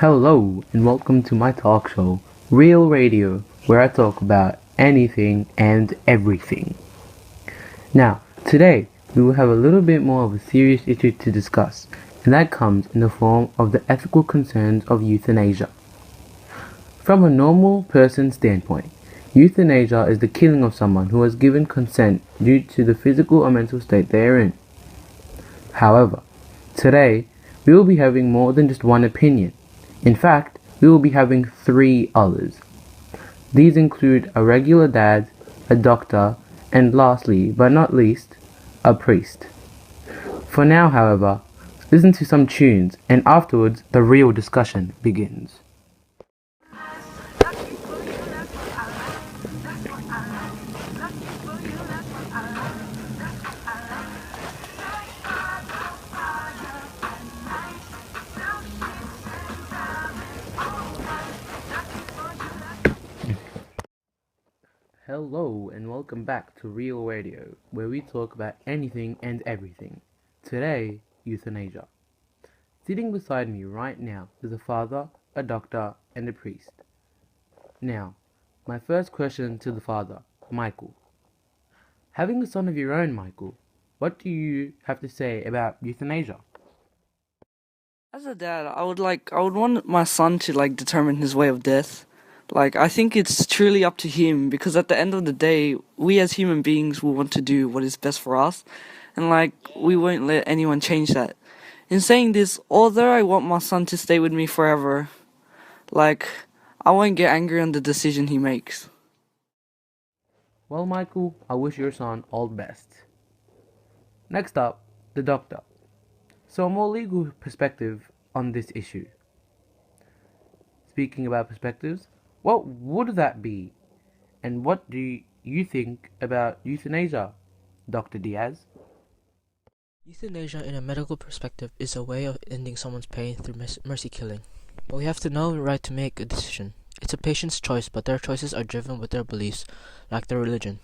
Hello, and welcome to my talk show, Real Radio, where I talk about anything and everything. Now, today, we will have a little bit more of a serious issue to discuss, and that comes in the form of the ethical concerns of euthanasia. From a normal person's standpoint, euthanasia is the killing of someone who has given consent due to the physical or mental state they are in. However, today, we will be having more than just one opinion. In fact, we will be having three others. These include a regular dad, a doctor, and lastly, but not least, a priest. For now, however, listen to some tunes, and afterwards, the real discussion begins. Hello and welcome back to Real Radio, where we talk about anything and everything. Today, euthanasia. Sitting beside me right now is a father, a doctor, and a priest. Now, my first question to the father, Michael. Having a son of your own, Michael, what do you have to say about euthanasia? As a dad, I would want my son to determine his way of death. I think it's truly up to him because at the end of the day, we as human beings will want to do what is best for us, and we won't let anyone change that. In saying this, although I want my son to stay with me forever, like I won't get angry on the decision he makes. Well, Michael, I wish your son all the best. Next up, the doctor. So, a more legal perspective on this issue. Speaking about perspectives, what would that be? And what do you think about euthanasia, Dr. Diaz? Euthanasia, in a medical perspective, is a way of ending someone's pain through mercy killing. But we have to know the right to make a decision. It's a patient's choice, but their choices are driven with their beliefs, like their religion.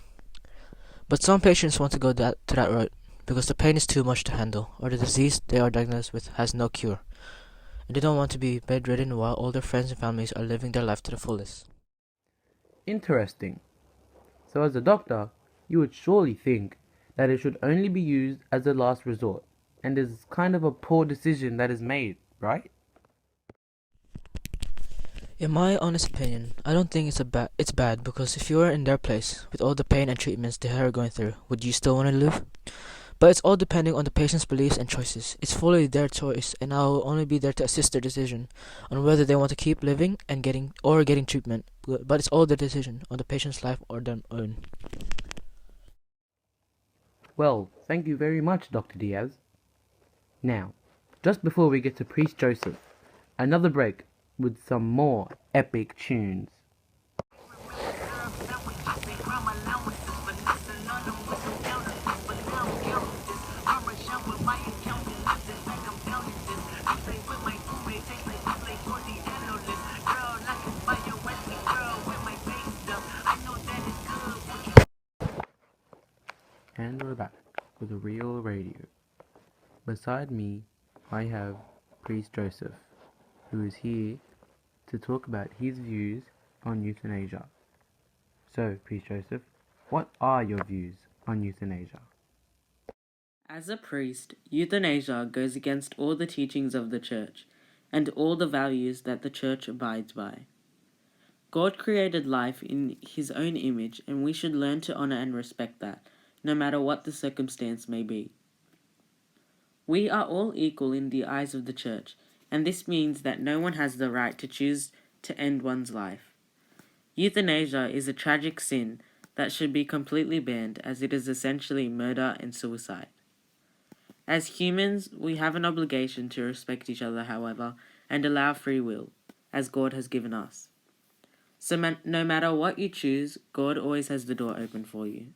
But some patients want to go to that route because the pain is too much to handle, or the disease they are diagnosed with has no cure, and they don't want to be bedridden while all their friends and families are living their life to the fullest. Interesting. So, as a doctor, you would surely think that it should only be used as a last resort, and is kind of a poor decision that is made, right? In my honest opinion, I don't think it's bad because if you were in their place, with all the pain and treatments they are going through, would you still want to live? But it's all depending on the patient's beliefs and choices. It's fully their choice, and I will only be there to assist their decision on whether they want to keep living and getting treatment. But it's all their decision on the patient's life or their own. Well, thank you very much, Dr. Diaz. Now, just before we get to Priest Joseph, another break with some more epic tunes. And we're back with a real radio. Beside me, I have Priest Joseph, who is here to talk about his views on euthanasia. So, Priest Joseph, what are your views on euthanasia? As a priest, euthanasia goes against all the teachings of the Church and all the values that the Church abides by. God created life in His own image, and we should learn to honor and respect that, no matter what the circumstance may be. We are all equal in the eyes of the Church, and this means that no one has the right to choose to end one's life. Euthanasia is a tragic sin that should be completely banned, as it is essentially murder and suicide. As humans, we have an obligation to respect each other, however, and allow free will, as God has given us. So no matter what you choose, God always has the door open for you.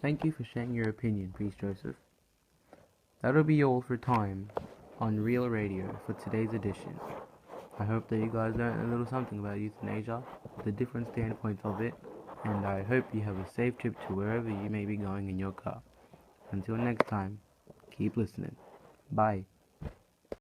Thank you for sharing your opinion, Priest Joseph. That'll be all for time on Real Radio for today's edition. I hope that you guys learned a little something about euthanasia, the different standpoints of it, and I hope you have a safe trip to wherever you may be going in your car. Until next time, keep listening. Bye.